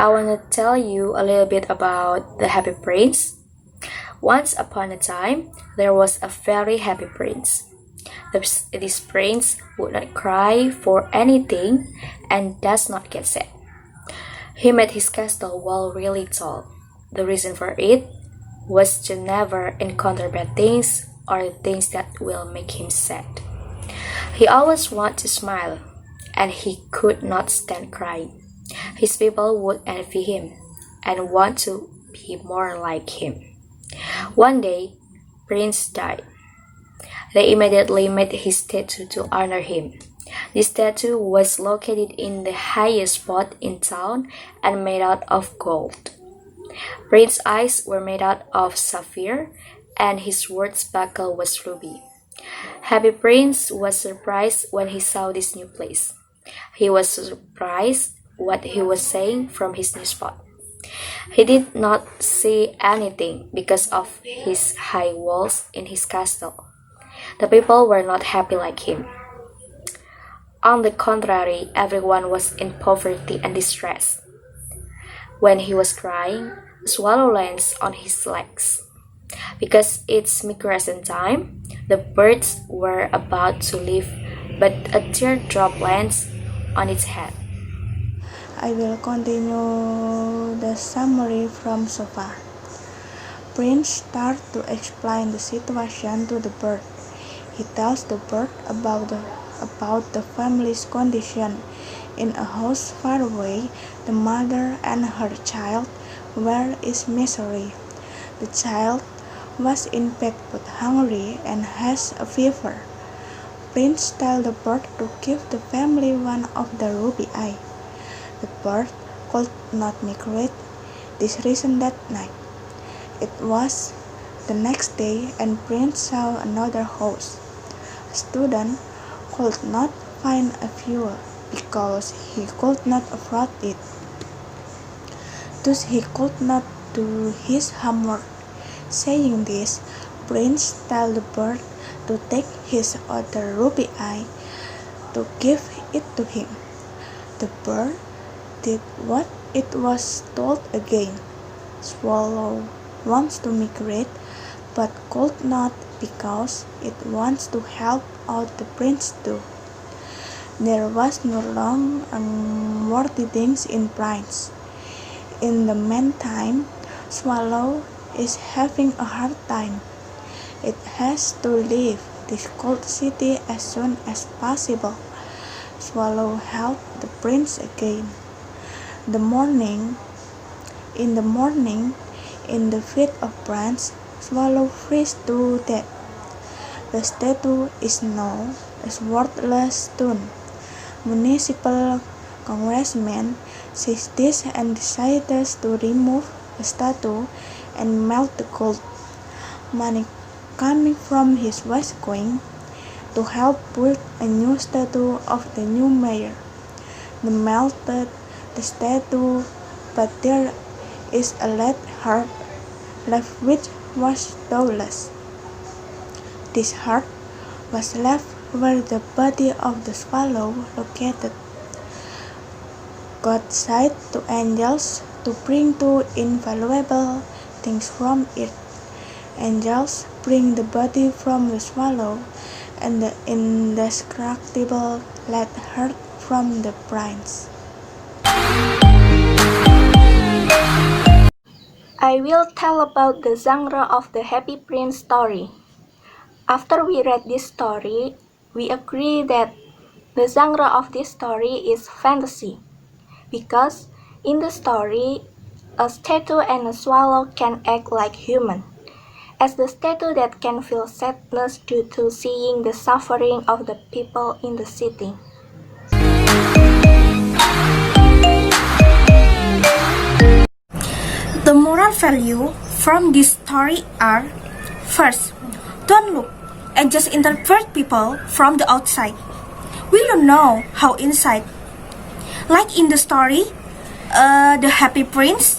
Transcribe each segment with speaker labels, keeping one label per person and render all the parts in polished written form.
Speaker 1: I want to tell you a little bit about the happy prince. Once upon a time, there was a very happy prince. This prince would not cry for anything and does not get sad. He made his castle wall really tall. The reason for it was to never encounter bad things or things that will make him sad. He always wanted to smile, and he could not stand crying. His people would envy him and want to be more like him. One day, Prince died. They immediately made his statue to honor him. This statue was located in the highest spot in town and made out of gold. Prince's eyes were made out of sapphire, and his sword buckle was ruby. Happy Prince was surprised when he saw this new place. He was surprised what he was saying from his new spot. He did not see anything because of his high walls in his castle. The people were not happy like him. On the contrary, everyone was in poverty and distress. When he was crying, a swallow lands on his legs. Because it's migration time, the birds were about to leave, but a teardrop lands on its head.
Speaker 2: I will continue the summary from Shofa. Prince starts to explain the situation to the bird. He tells the bird about the family's condition. In a house far away, the mother and her child were in misery. The child was in fact but hungry and has a fever. Prince tells the bird to give the family one of the ruby eye. The bird could not migrate this reason that night. It was the next day and Prince saw another house. A student could not find a fuel because he could not afford it. Thus he could not do his homework. Saying this, Prince tells the bird to take his other ruby eye to give it to him. The bird did what it was told again. Swallow wants to migrate but could not because it wants to help out the prince too. There was no long and worthy things in prince. In the meantime, Swallow is having a hard time. It has to leave this cold city as soon as possible. Swallow helped the prince again. In the morning, in the feet of Prince, Swallow freezes to death. The statue is now a worthless stone. Municipal congressman sees this and decides to remove the statue and melt the gold. Money coming from his was going to help build a new statue of the new mayor. They melted the statue, but there is a lead heart left which was soulless. This heart was left where the body of the swallow located. God said to angels to bring two invaluable things from it. Angels bring the body from the swallow and the indestructible lead heart from the prince.
Speaker 3: I will tell about the genre of the Happy Prince story. After we read this story, we agree that the genre of this story is fantasy, because in the story, a statue and a swallow can act like human, as the statue that can feel sadness due to seeing the suffering of the people in the city.
Speaker 4: The moral value from this story are: first, don't look and just interpret people from the outside. We don't know how inside. Like in the story, the Happy Prince,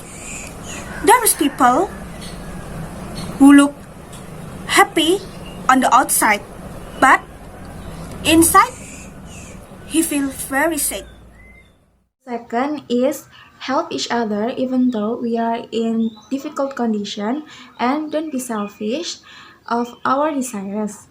Speaker 4: there is people who look happy on the outside, but inside he feels very sad.
Speaker 5: Second is help each other even though we are in difficult condition, and don't be selfish of our desires.